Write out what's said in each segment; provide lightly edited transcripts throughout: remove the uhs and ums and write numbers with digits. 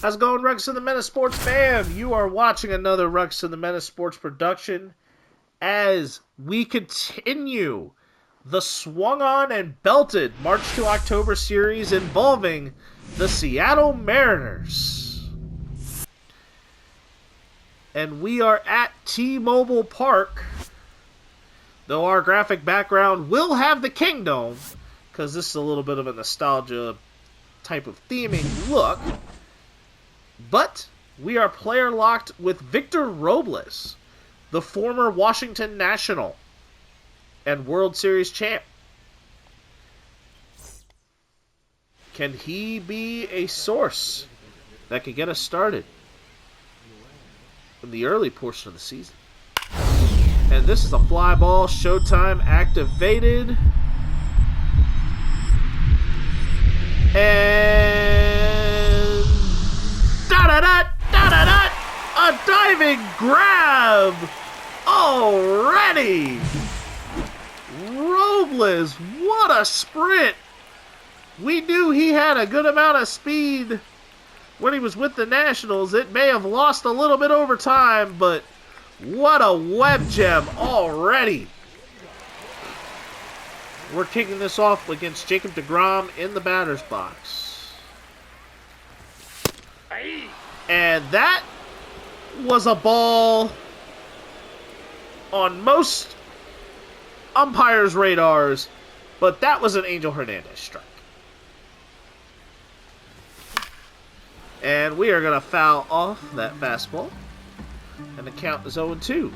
How's it going, Rex and the Menace Sports fam? You are watching another Rex and the Menace Sports production as we continue the Swung On and Belted March to October series involving the Seattle Mariners. And we are at T-Mobile Park, though our graphic background will have the Kingdome, because this is a little bit of a nostalgia type of theming look. But we are player locked with Victor Robles, the former Washington National and World Series champ. Can he be a source that could get us started in the early portion of the season? And this is a fly ball, Showtime activated. And da-da-da, a diving grab already. Robles, what a sprint. We knew he had a good amount of speed when he was with the Nationals. It may have lost a little bit over time, but what a web gem already. We're kicking this off against Jacob deGrom in the batter's box. And that was a ball on most umpires' radars, but that was an Angel Hernandez strike. And we are going to foul off that fastball, and the count is 0-2.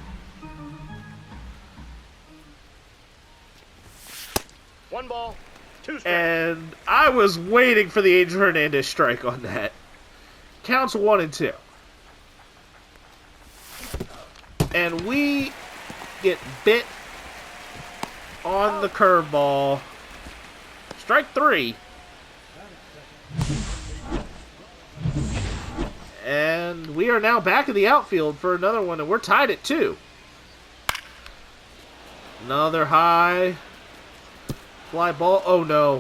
1 ball, 2 strikes. And I was waiting for the Angel Hernandez strike on that. Counts 1-2. And we get bit on the curveball. Strike 3. And we are now back in the outfield for another one, and we're tied at 2. Another high fly ball. Oh no.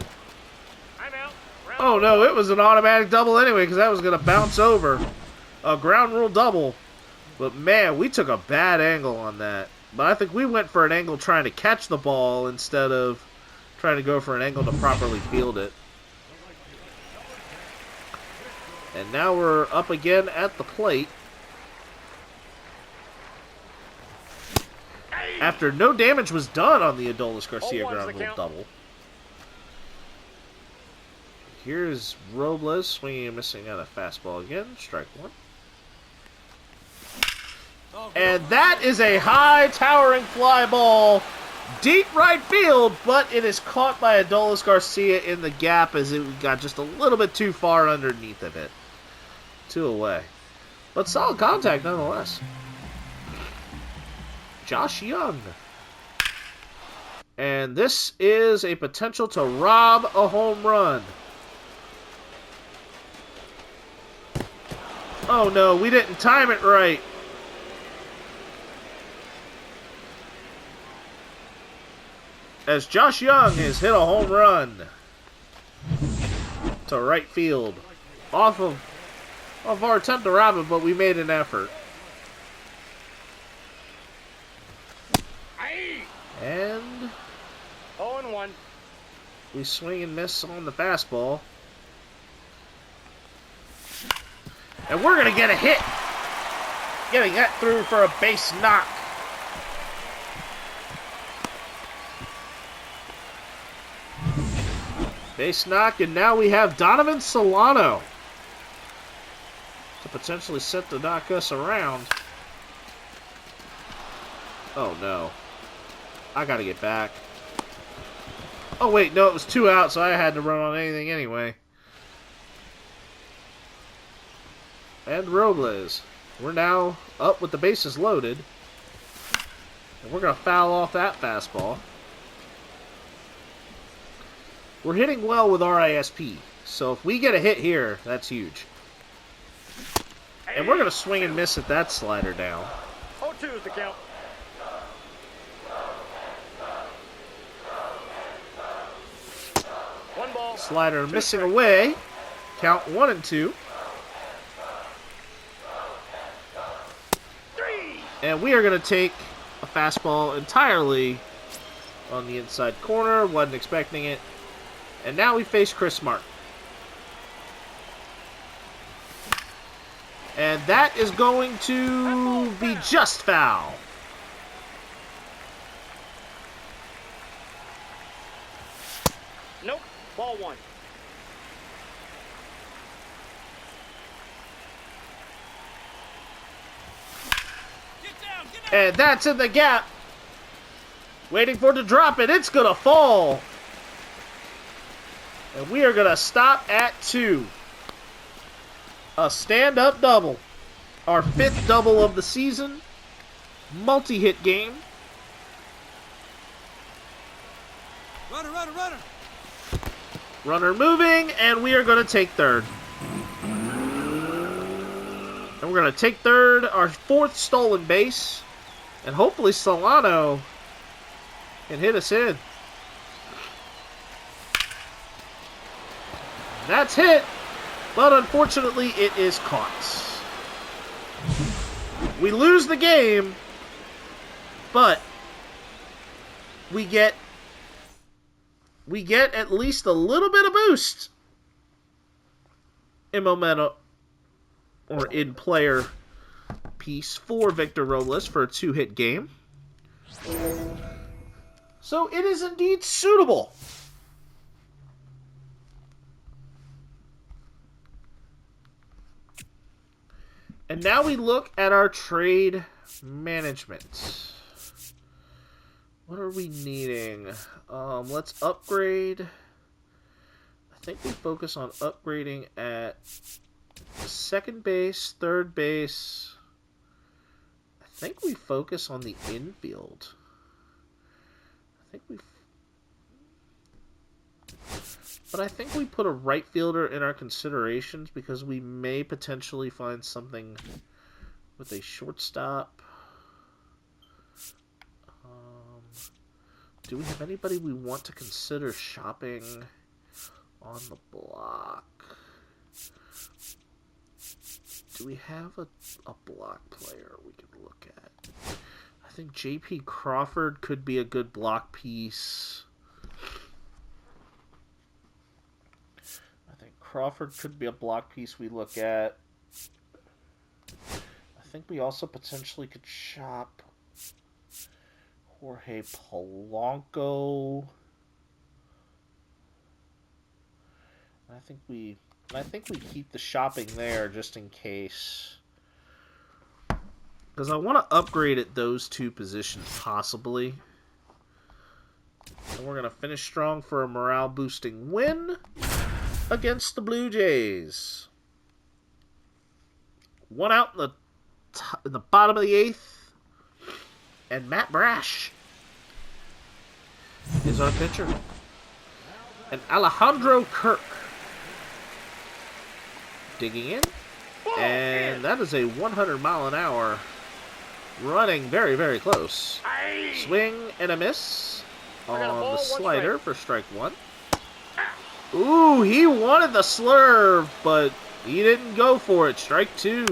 Oh no, it was an automatic double anyway because that was going to bounce over. A ground rule double. But man, we took a bad angle on that. But I think we went for an angle trying to catch the ball instead of trying to go for an angle to properly field it. And now we're up again at the plate. After no damage was done on the Adolis Garcia ground rule double. Here's Robles swinging and missing out a fastball again. Strike 1. And that is a high towering fly ball. Deep right field, but it is caught by Adolis Garcia in the gap as it got just a little bit too far underneath of it. 2 away. But solid contact nonetheless. Josh Young. And this is a potential to rob a home run. Oh no, we didn't time it right. As Josh Young has hit a home run to right field. Off of our attempt to rob it, but we made an effort. And 0-1. We swing and miss on the fastball. And we're going to get a hit. Getting that through for a base knock. Base knock, and now we have Donovan Solano to potentially set to knock us around. Oh no. I gotta get back. Oh wait, no, it was 2 out, so I had to run on anything anyway. And Robles. We're now up with the bases loaded. And we're going to foul off that fastball. We're hitting well with RISP. So if we get a hit here, that's huge. And we're going to swing and miss at that slider down. 0-2 is the count. One ball. Slider missing away. Count 1-2. And we are going to take a fastball entirely on the inside corner. Wasn't expecting it. And now we face Chris Martin. And that is going to be just foul. Nope. Ball 1. And that's in the gap. Waiting for it to drop it. It's going to fall. And we are going to stop at 2. A stand-up double. Our 5th double of the season. Multi-hit game. Runner, runner, runner. Runner moving, and we are going to take third. And we're going to take third, our 4th stolen base. And hopefully Solano can hit us in. That's hit, but unfortunately it is caught. We lose the game, but we get at least a little bit of boost in momentum or in player piece for Victor Robles for a 2-hit game. So it is indeed suitable. And now we look at our trade management. What are we needing? Let's upgrade. I think we focus on upgrading at second base, third base. I think we focus on the infield. But I think we put a right fielder in our considerations because we may potentially find something with a shortstop. Do we have anybody we want to consider shopping on the block? Do we have a block player we can look at? I think J.P. Crawford could be a good block piece. Crawford could be a block piece we look at. I think we also potentially could shop Jorge Polanco. I think we keep the shopping there just in case. Because I want to upgrade at those 2 positions possibly. And we're going to finish strong for a morale boosting win against the Blue Jays. 1 out in the bottom of the 8th. And Matt Brash is our pitcher. And Alejandro Kirk digging in. And that is a 100-mile-an-hour running very, very close. Swing and a miss on the slider for strike 1. Ooh, he wanted the slurve, but he didn't go for it. Strike 2.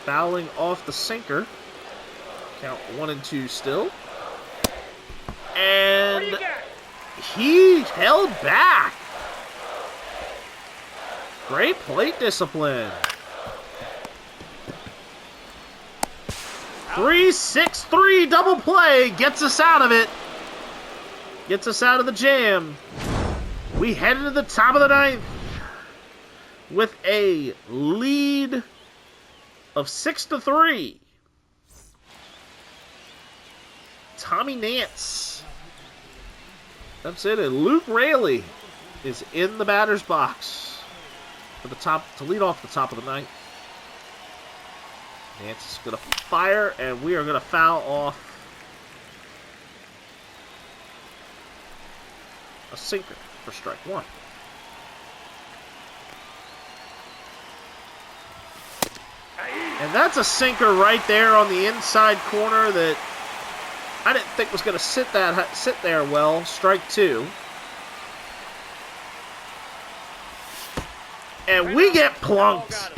Fouling off the sinker. Count 1 and 2 still. And he held back. Great plate discipline. 3-6-3 double play gets us out of it. Gets us out of the jam. We head into the top of the 9th with a lead of 6-3. Tommy Nance. That's it. And Luke Raley is in the batter's box for the top to lead off the top of the 9th. Nance is going to fire, and we are going to foul off a sinker for strike 1. And that's a sinker right there on the inside corner that I didn't think was going to sit there well. Strike 2. And we get plunked.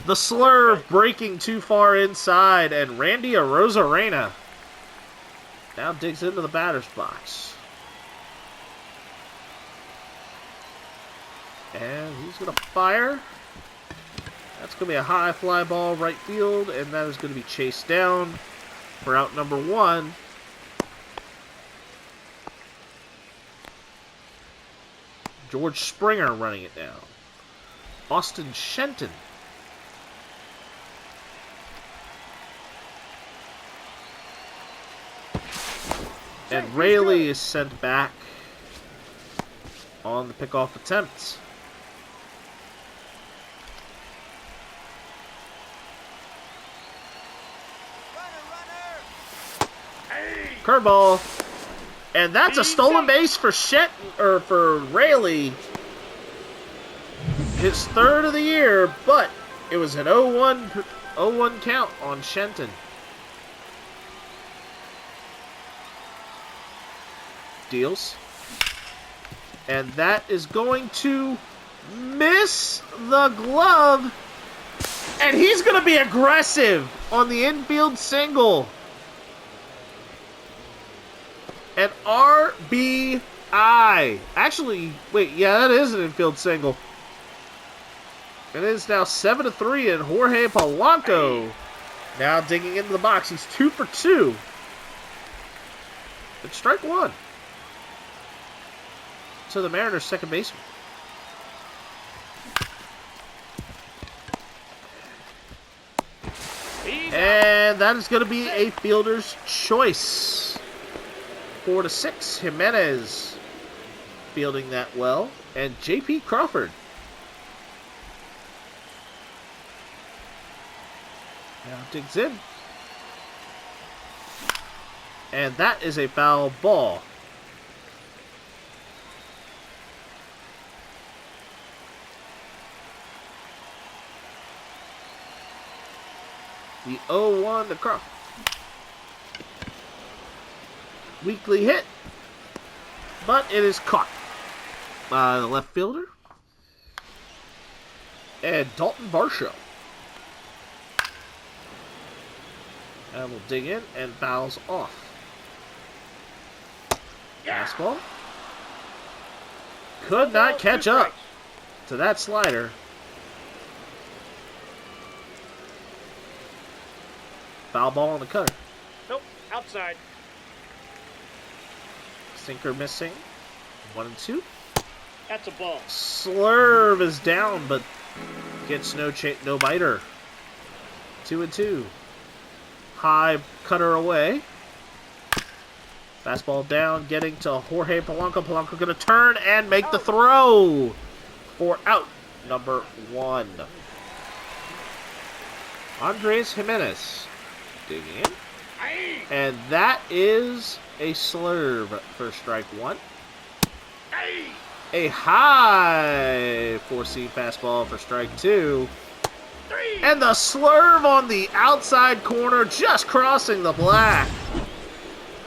The slurve breaking too far inside, and Randy Arozarena now digs into the batter's box. And he's going to fire. That's going to be a high fly ball right field, and that is going to be chased down for out number 1. George Springer running it down. Austin Shenton. And Rayleigh is sent back on the pickoff attempt. Curveball. And that's a stolen base for for Rayleigh. His 3rd of the year, but it was an 0-1 count on Shenton. Deals. And that is going to miss the glove. And he's going to be aggressive on the infield single. An RBI. Actually, wait, yeah, that is an infield single. It is now 7-3, and Jorge Polanco now digging into the box. He's 2 for 2. It's strike 1 to the Mariners' second baseman. And that is going to be a fielder's choice. 4-6. Jimenez fielding that well. And J.P. Crawford. Now digs in. And that is a foul ball. The 0-1 to Crawford. Weakly hit. But it is caught by the left fielder. And Dalton Varsho. And we'll dig in and fouls off. Fastball. Could not catch up to that slider. Foul ball on the cutter. Nope, outside. Sinker missing. 1-2. That's a ball. Slurve is down, but gets no biter. 2-2. High cutter away. Fastball down, getting to Jorge Polanco. Polanco going to turn and make the throw for out number 1. Andres Jimenez digging in. And that is a slurve for strike 1. A high 4-seam fastball for strike 2. And the slurve on the outside corner, just crossing the black.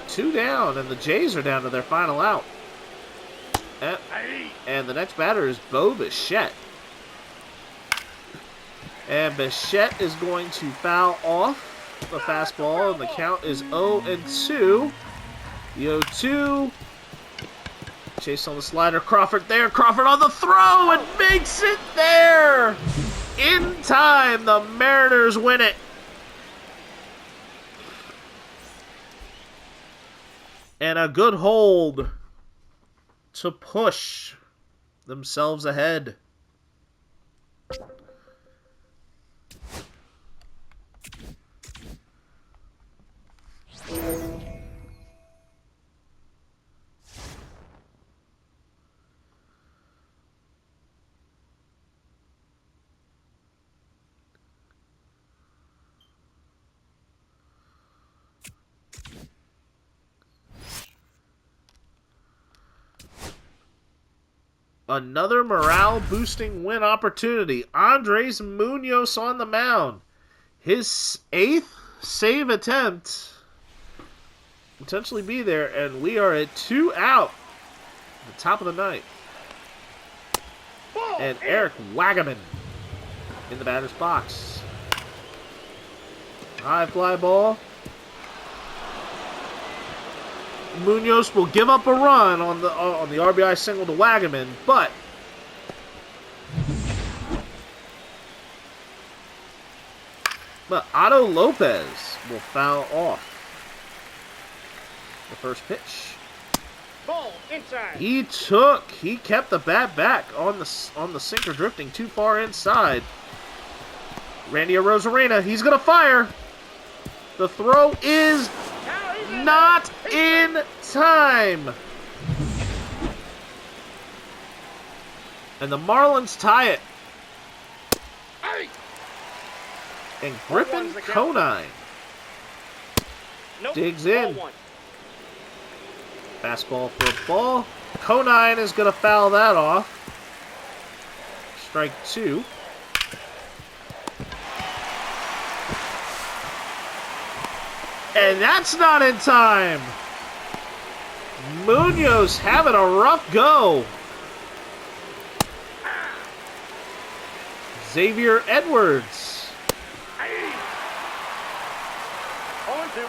2 down, and the Jays are down to their final out. And the next batter is Bo Bichette. And Bichette is going to foul off the fastball, and the count is 0-2. The 0-2. Chase on the slider. Crawford there. Crawford on the throw and makes it there. In time, the Mariners win it. And a good hold to push themselves ahead. Another morale-boosting win opportunity. Andres Munoz on the mound. His 8th save attempt. Potentially be there, and we are at 2 out. At the top of the ninth. And Eric Wagaman in the batter's box. High fly ball. Munoz will give up a run on the RBI single to Wagaman, but Otto Lopez will foul off the first pitch. Ball inside. He kept the bat back on the sinker, drifting too far inside. Randy Arozarena, he's gonna fire. The throw is not in time. And the Marlins tie it. And Griffin Conine digs in. Fastball for a ball. Conine is going to foul that off. Strike 2. And that's not in time. Munoz having a rough go. Xavier Edwards. 0-2.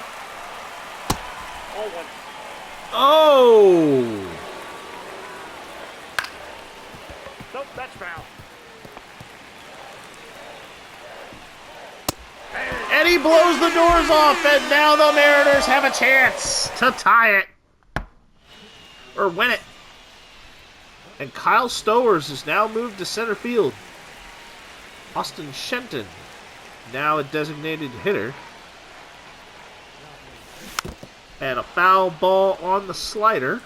0-1. Oh! Nope, that's foul. And he blows the doors off, and now the Mariners have a chance to tie it. Or win it. And Kyle Stowers is now moved to center field. Austin Shenton, now a designated hitter. And a foul ball on the slider.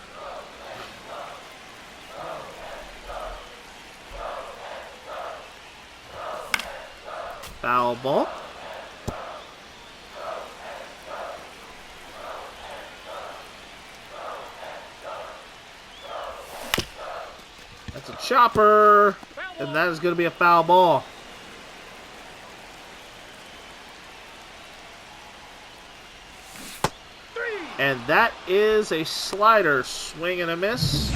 Foul ball. That's a chopper. And that is going to be a foul ball. And that is a slider, swing and a miss.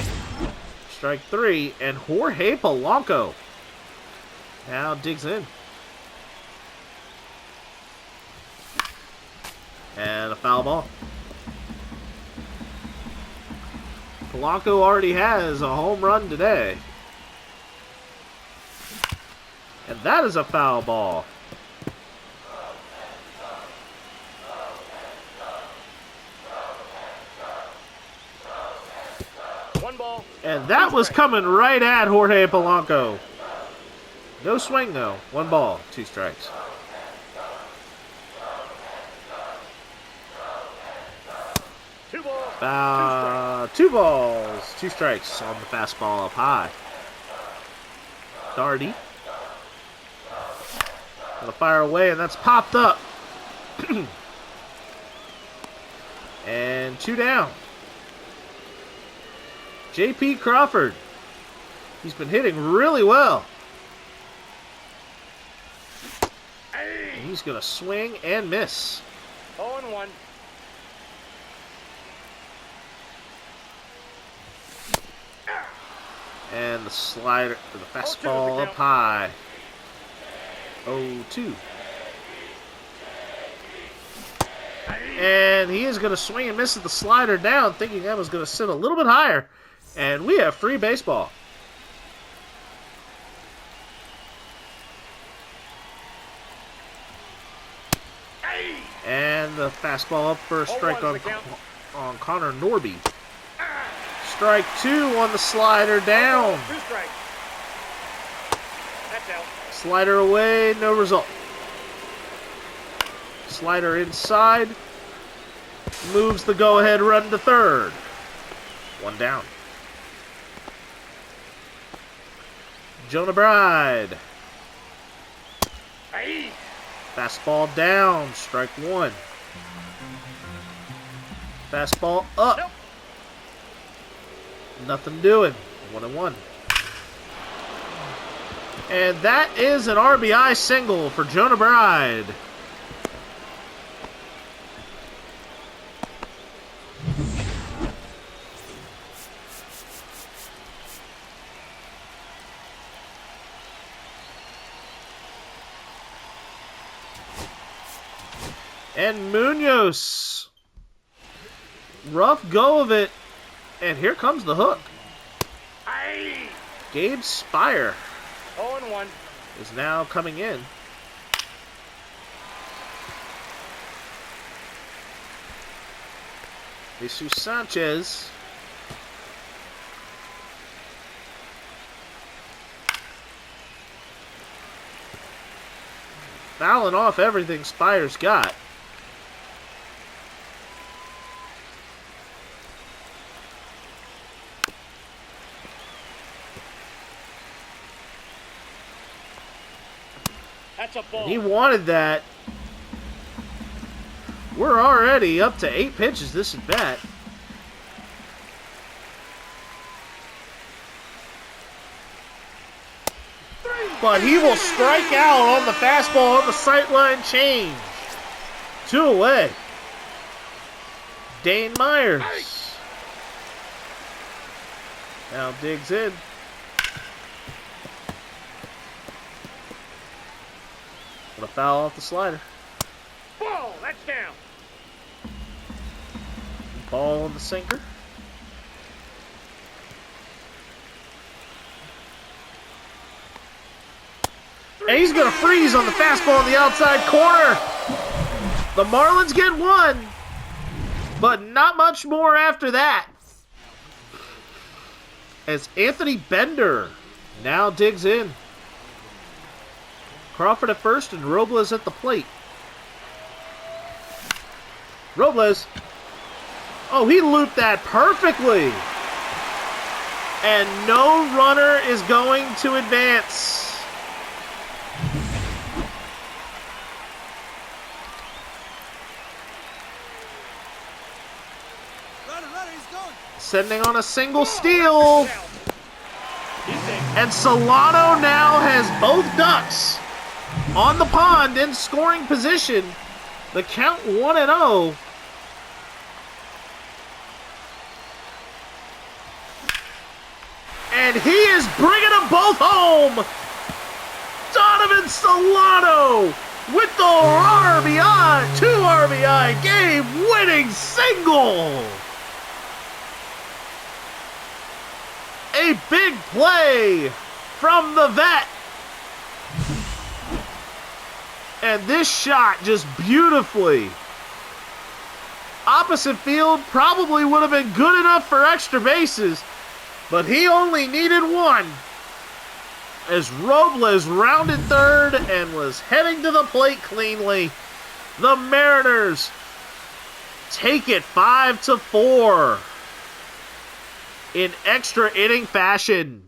Strike 3, and Jorge Polanco now digs in. And a foul ball. Polanco already has a home run today. And that is a foul ball. And that was coming right at Jorge Polanco. No swing, though. 1 ball, 2 strikes. Two balls, 2 balls, 2 strikes on the fastball up high. Darty. Gonna fire away, and that's popped up. And 2 down. J.P. Crawford. He's been hitting really well. And he's going to swing and miss. 0-1. And the slider, the fastball up high. 0-2. And he is going to swing and miss at the slider down, thinking that was going to sit a little bit higher. And we have free baseball. And the fastball up for a strike on Connor Norby. Strike 2 on the slider down. 2 strikes. That's out. Slider away, no result. Slider inside. Moves the go-ahead run to third. 1 down. Jonah Bride. Fastball down. Strike 1. Fastball up. Nope. Nothing doing. 1-1. And that is an RBI single for Jonah Bride. And Munoz. Rough go of it. And here comes the hook. Aye. Gabe Spire 0-1. is now coming in. Jesus Sanchez. Fouling off everything Spire's got. That's a ball. And he wanted that. We're already up to 8 pitches this at bat. But he will strike out on the fastball on the sightline change. 2 away. Dane Myers. Now digs in. What a foul off the slider. Ball. That's down. Ball on the sinker. And he's going to freeze on the fastball on the outside corner. The Marlins get 1, but not much more after that. As Anthony Bender now digs in. Crawford at first and Robles at the plate. Robles. Oh, he looped that perfectly. And no runner is going to advance. Runner, he's going. Sending on a single steal. And Solano now has both ducks on the pond in scoring position. The count 1-0. And he is bringing them both home. Donovan Solano with the RBI, 2 RBI game-winning single. A big play from the vet. And this shot just beautifully. Opposite field probably would have been good enough for extra bases, but he only needed 1. As Robles rounded third and was heading to the plate cleanly. The Mariners take it 5-4 in extra inning fashion.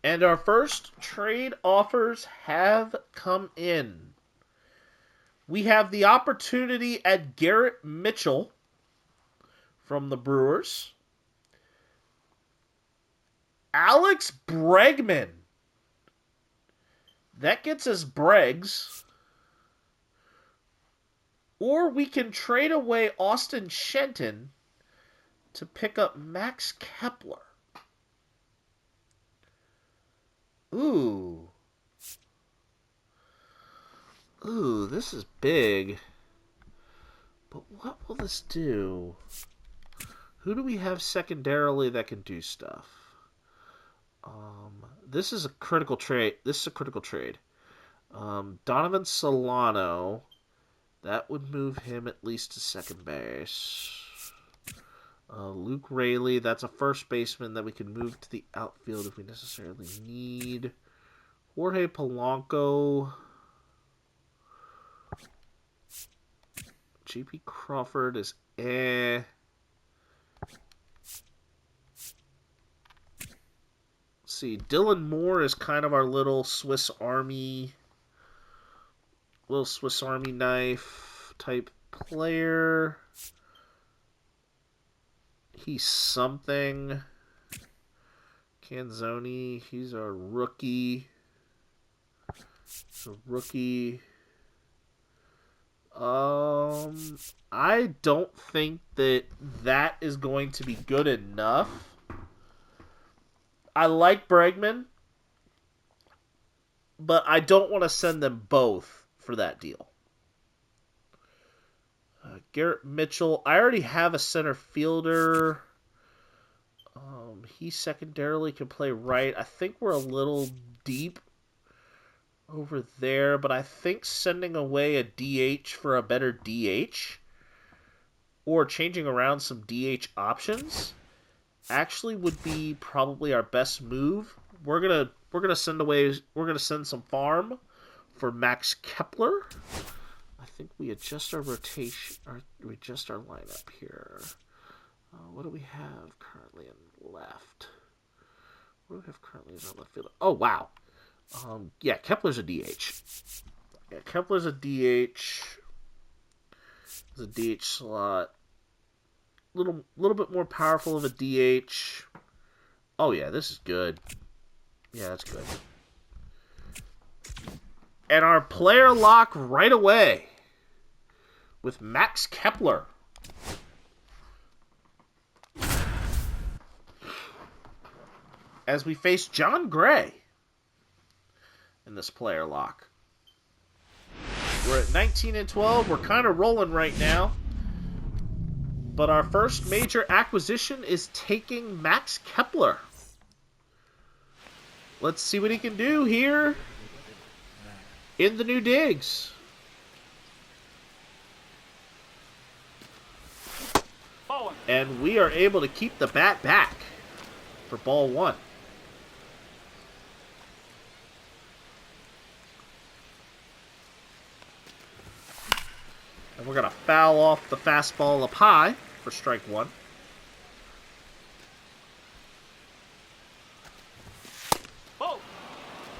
And our first trade offers have come in. We have the opportunity at Garrett Mitchell from the Brewers. Alex Bregman. That gets us Breggs. Or we can trade away Austin Shenton to pick up Max Kepler. Ooh, this is big. But what will this do? Who do we have secondarily that can do stuff? This is a critical trade. Donovan Solano. That would move him at least to second base. Luke Raley, that's a first baseman that we can move to the outfield if we necessarily need. Jorge Polanco. J.P. Crawford is Let's see, Dylan Moore is kind of our little Swiss Army knife type player. He's something. Canzoni, he's our rookie. So rookie. I don't think that is going to be good enough. I like Bregman, but I don't want to send them both for that deal. Garrett Mitchell, I already have a center fielder. He secondarily can play right. I think we're a little deep over there, but I think sending away a DH for a better DH or changing around some DH options actually would be probably our best move. We're gonna send some farm for Max Kepler. I think we adjust our rotation, we adjust our lineup here. What do we have currently in left? What do we have currently as our left fielder? Oh wow. Yeah, Kepler's a DH. Yeah, Kepler's a DH. It's a DH slot. Little bit more powerful of a DH. Oh yeah, this is good. Yeah, that's good. And our player lock right away with Max Kepler. As we face John Gray in this player lock. We're at 19 and 12. We're kind of rolling right now. But our first major acquisition is taking Max Kepler. Let's see what he can do here in the new digs. And we are able to keep the bat back for ball one. And we're going to foul off the fastball up high for strike one.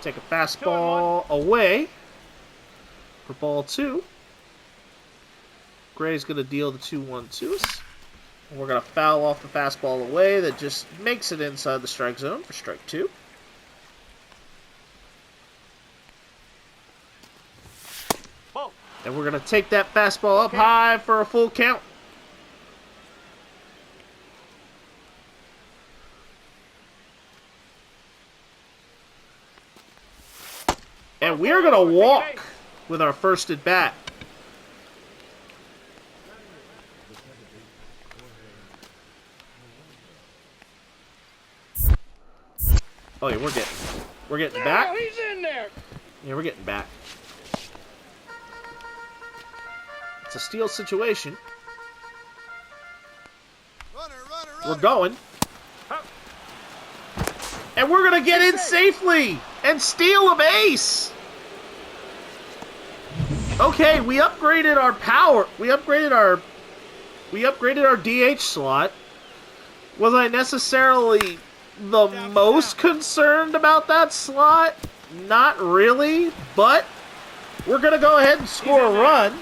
Take a fastball away for ball two. Gray's going to deal the 2-1-2s. And we're going to foul off the fastball away that just makes it inside the strike zone for strike two. And we're going to take that fastball up high for a full count. And we're going to walk with our first at bat. Oh yeah, we're getting back. He's in there. Yeah, we're getting back. It's a steal situation. Runner. We're going. And we're going to get in safely and steal a base. Okay, we upgraded our power. We upgraded our DH slot. Was I necessarily the most concerned about that slot? Not really, but we're going to go ahead and score a run.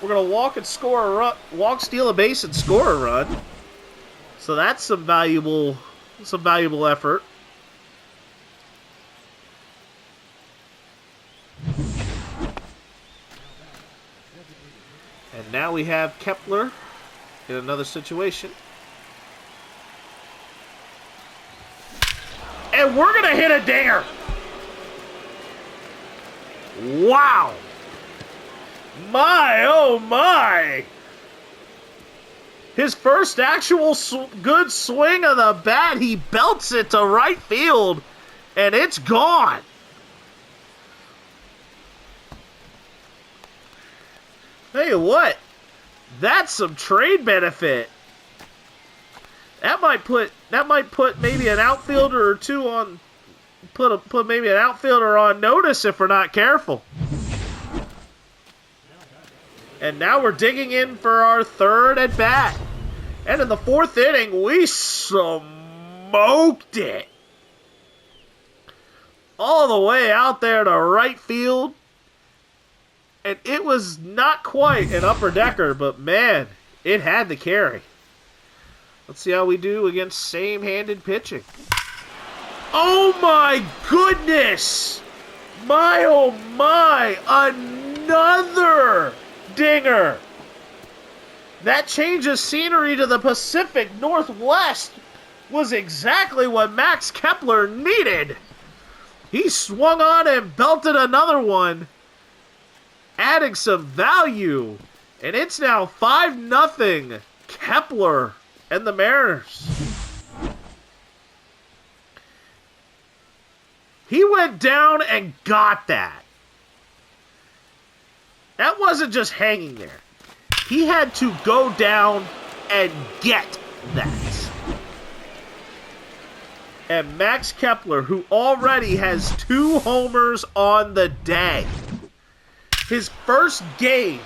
We're going to walk and score a run. Walk, steal a base, and score a run. So that's some valuable effort. And now we have Kepler in another situation. And we're going to hit a dinger. Wow. My, oh my. His first actual good swing of the bat, he belts it to right field, and it's gone. Tell you what, that's some trade benefit. That might put maybe an outfielder or two on, put maybe an outfielder on notice if we're not careful. And now we're digging in for our third at bat. And in the fourth inning, we smoked it. All the way out there to right field. And it was not quite an upper decker, but man, it had the carry. Let's see how we do against same-handed pitching. Oh my goodness! My oh my, another dinger! That change of scenery to the Pacific Northwest was exactly what Max Kepler needed. He swung on and belted another one, adding some value. And it's now 5-0 Kepler and the Mariners. He went down and got that. That wasn't just hanging there. He had to go down and get that. And Max Kepler, who already has 2 homers on the day. His first game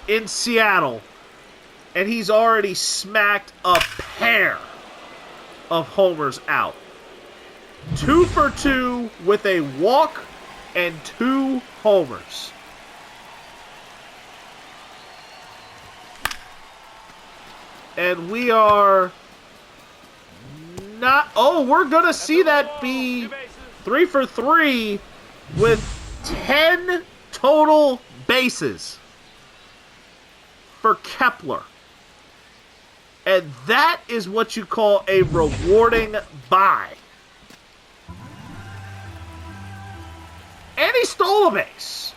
in Seattle, and he's already smacked a pair of homers out. 2 for 2 with a walk and 2 homers. And we are not... Oh, we're going to see that be 3 for 3 with 10 total bases for Kepler. And that is what you call a rewarding buy. And he stole a base.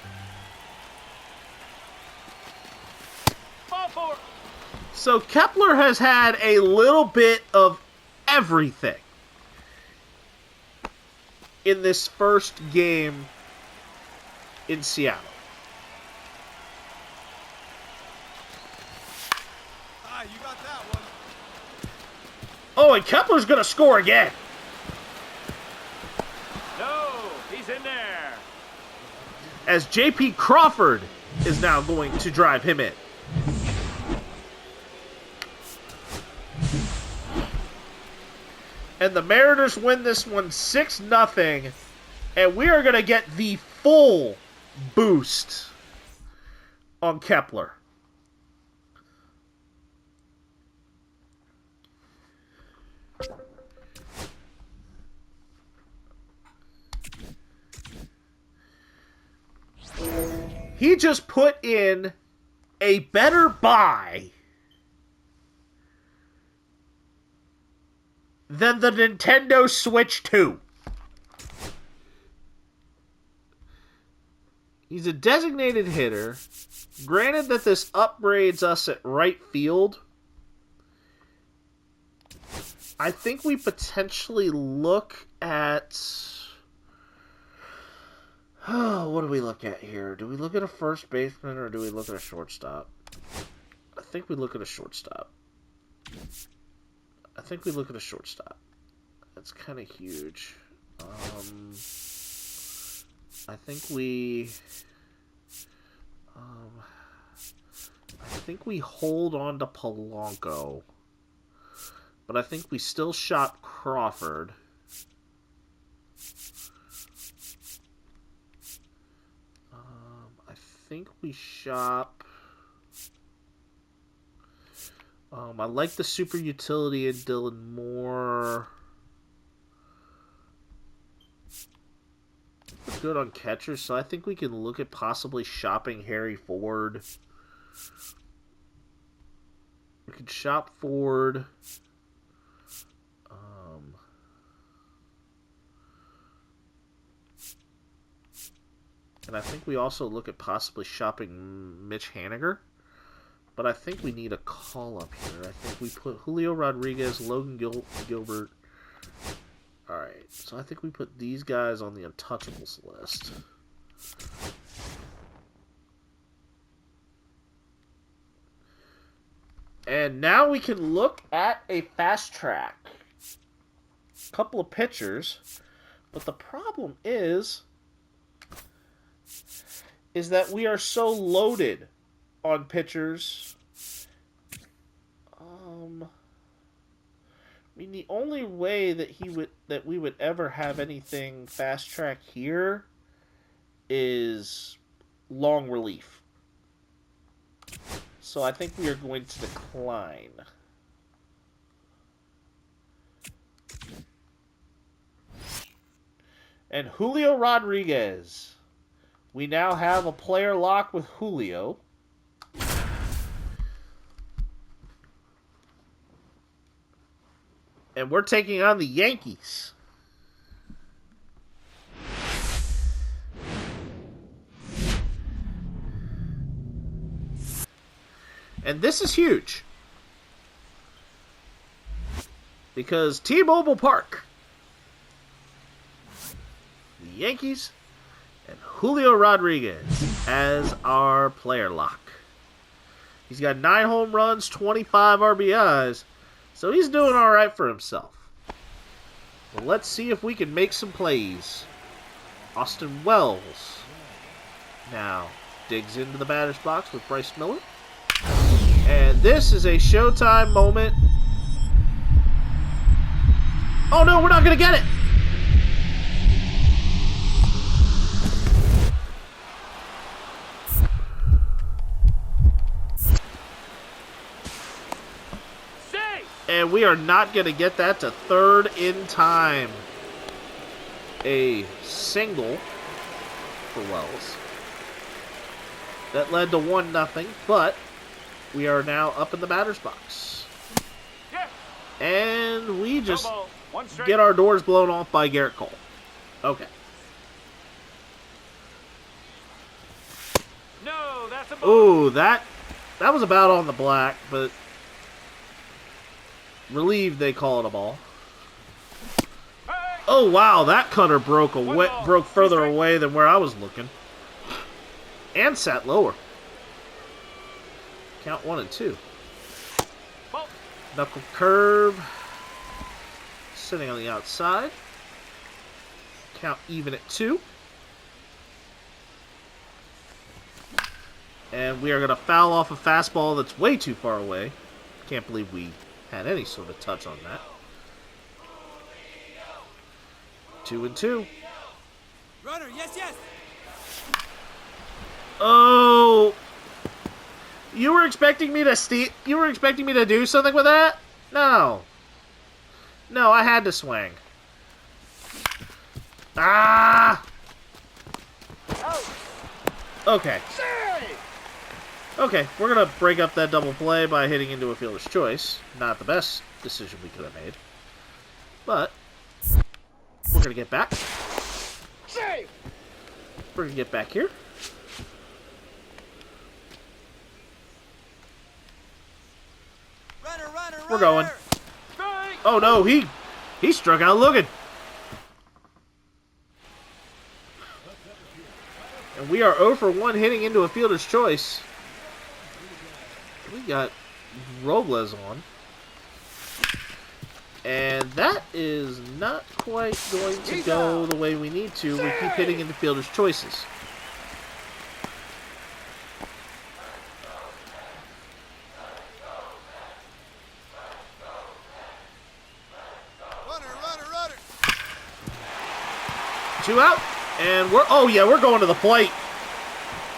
So Kepler has had a little bit of everything in this first game in Seattle. You got that one. Oh, and Kepler's going to score again. No, he's in there. As J.P. Crawford is now going to drive him in. And the Mariners win this one 6-0. And we are going to get the full boost on Kepler. He just put in a better buy than the Nintendo Switch 2. He's a designated hitter. Granted that this upgrades us at right field, I think we potentially look at... Oh, what do we look at here? Do we look at a first baseman or do we look at a shortstop? I think we look at a shortstop. That's kind of huge. I think we hold on to Polanco, but I think we still shop Crawford. I think we shop. I like the super utility in Dylan Moore. We're good on catchers, so I think we can look at possibly shopping Harry Ford. We could shop Ford. And I think we also look at possibly shopping Mitch Haniger. But I think we need a call-up here. I think we put Julio Rodriguez, Logan Gilbert. Alright, so I think we put these guys on the untouchables list. And now we can look at a fast track. Couple of pitchers. But the problem is that we are so loaded on pitchers. I mean, the only way that we would ever have anything fast track here is long relief. So I think we are going to decline. And Julio Rodriguez. We now have a player lock with Julio. And we're taking on the Yankees. And this is huge. Because T-Mobile Park, the Yankees, and Julio Rodriguez as our player lock. He's got 9 home runs, 25 RBIs, so he's doing all right for himself. Well, let's see if we can make some plays. Austin Wells now digs into the batter's box with Bryce Miller. And this is a showtime moment. Oh no, we're not going to get it! And we are not going to get that to third in time. A single for Wells. That led to 1-0, but we are now up in the batter's box. And we just get our doors blown off by Garrett Cole. Okay. No, that's a ball. Ooh, that was about on the black, but relieved they call it a ball. Oh wow, that cutter broke further away than where I was looking. And sat lower. Count 1 and 2. Knuckle curve. Sitting on the outside. Count even at 2. And we are going to foul off a fastball that's way too far away. Can't believe we had any sort of touch on that. 2 and 2. Runner, yes. Oh, you were expecting me to You were expecting me to do something with that? No, I had to swing. Ah. Okay. Okay, we're gonna break up that double play by hitting into a fielder's choice. Not the best decision we could have made, but we're gonna get back. We're gonna get back here. We're going. Oh no, he struck out looking. And we are 0 for 1 hitting into a fielder's choice. We got Robles on. And that is not quite going to go the way we need to. We keep hitting into fielder's choices. Runner. 2 out. And we're going to the plate.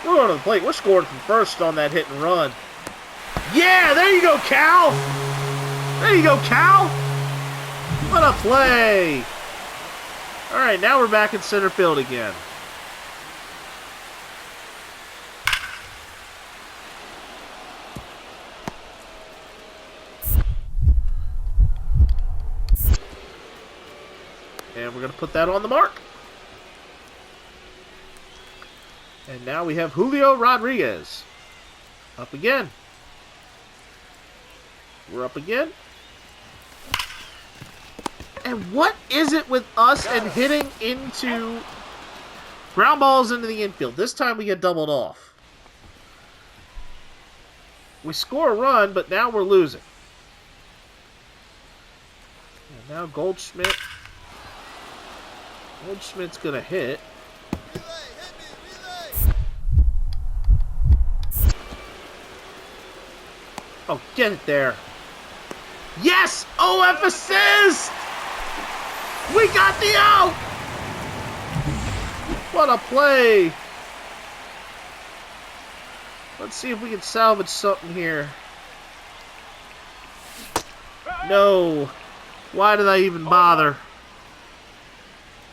We're going to the plate. We're scoring from first on that hit and run. Yeah, there you go, Cal. There you go, Cal. What a play. All right, now we're back in center field again. And we're going to put that on the mark. And now we have Julio Rodriguez. Up again. We're up again. And what is it with us and hitting into ground balls into the infield? This time we get doubled off. We score a run, but now we're losing. And now Goldschmidt's going to hit. Oh, get it there. Yes! OF assist! We got the out! What a play! Let's see if we can salvage something here. No. Why did I even bother?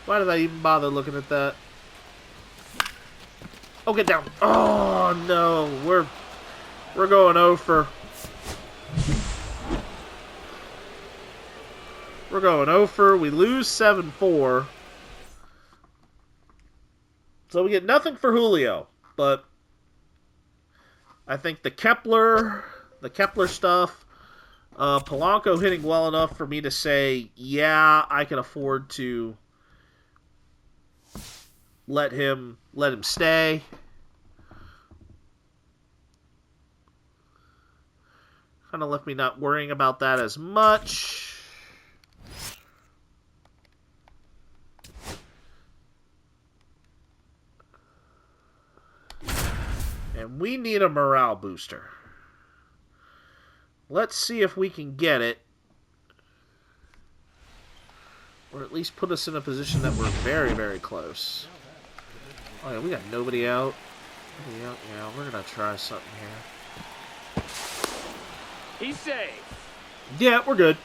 Why did I even bother looking at that? Oh, get down. Oh, no. We're going over. We're going over. We lose 7-4. So we get nothing for Julio. But I think the Kepler stuff, Polanco hitting well enough for me to say, yeah, I can afford to let him stay. Kind of left me not worrying about that as much. And we need a morale booster. Let's see if we can get it. Or at least put us in a position that we're very, very close. Oh yeah, we got nobody out. Nobody out. Yeah, we're going to try something here. He's safe. Yeah, we're good.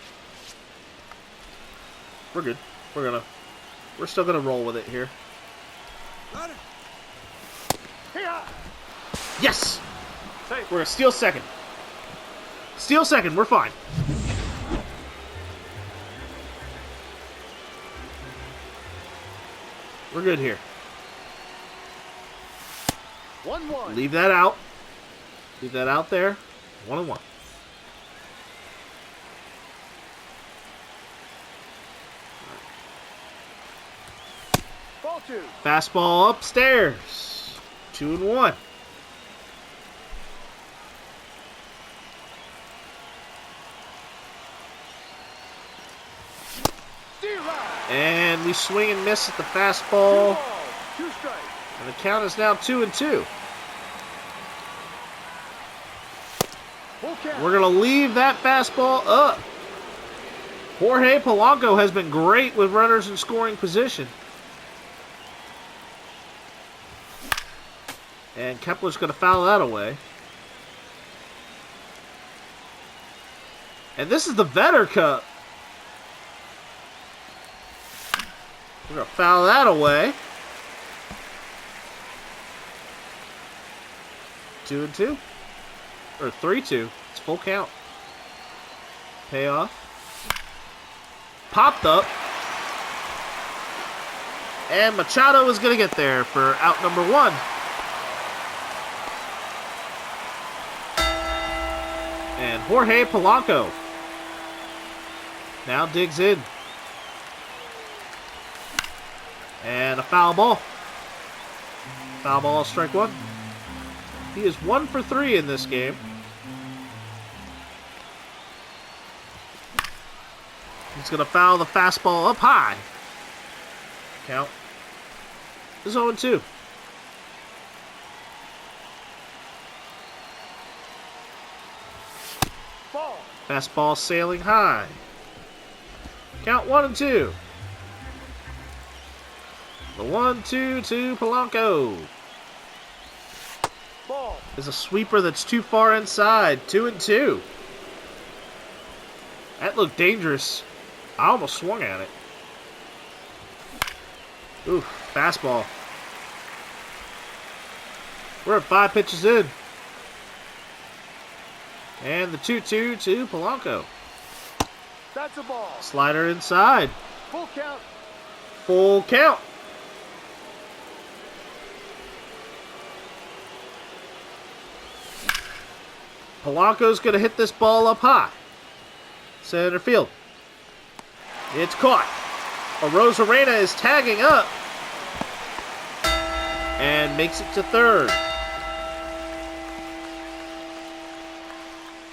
We're good. We're still going to roll with it here. Runner. Yes! Safe. We're going to steal second. Steal second, we're fine. We're good here. 1-1. Leave that out. Leave that out there. 1-1. Ball 2. Fastball upstairs. 2-1. And we swing and miss at the fastball. 2 strikes. And the count is now 2-2. Full count. We're going to leave that fastball up. Jorge Polanco has been great with runners in scoring position. And Kepler's going to foul that away. And this is the Vetter Cup. We're going to foul that away. 2-2. Or 3-2. It's full count. Payoff. Popped up. And Machado is going to get there for out number 1. And Jorge Polanco now digs in. And a foul ball. Foul ball, strike 1. He is 1 for 3 in this game. He's going to foul the fastball up high. Count is 0-2. Ball. Fastball sailing high. Count 1-2. The 1-2 to Polanco. Ball. Is a sweeper that's too far inside. 2-2. That looked dangerous. I almost swung at it. Ooh, fastball. We're at 5 pitches in. And the 2-2 to Polanco. That's a ball. Slider inside. Full count. Full count. Polanco's going to hit this ball up high. Center field. It's caught. Rosarena is tagging up. And makes it to third.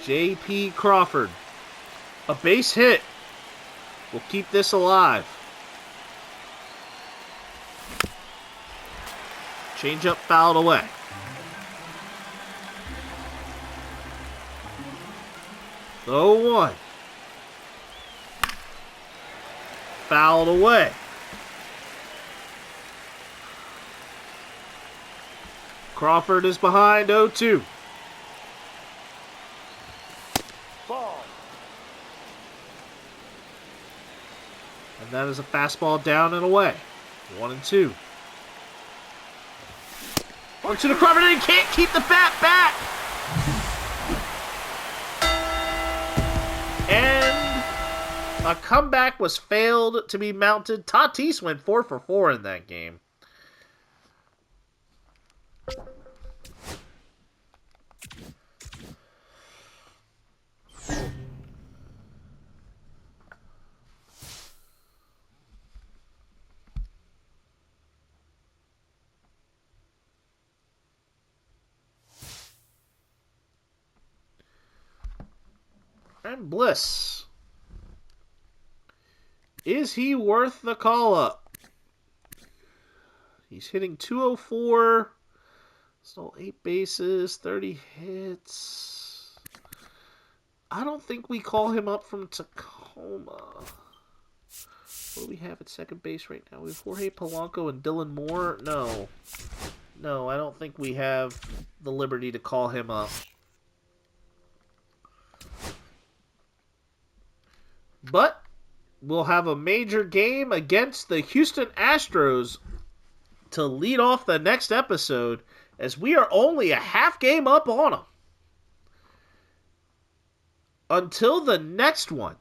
J.P. Crawford. A base hit will keep this alive. Changeup fouled away. The 0-1. Fouled away. Crawford is behind 0-2. And that is a fastball down and away. 1-2. Works to the cover, and he can't keep the bat back. And a comeback was failed to be mounted. Tatis went 4 for 4 in that game. And Bliss. Is he worth the call-up? He's hitting .204. Stole 8 bases, 30 hits. I don't think we call him up from Tacoma. What do we have at second base right now? We have Jorge Polanco and Dylan Moore? No. No, I don't think we have the liberty to call him up. But we'll have a major game against the Houston Astros to lead off the next episode, as we are only a half game up on them. Until the next one,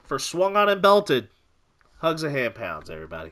for Swung On and Belted, hugs and hand pounds, everybody.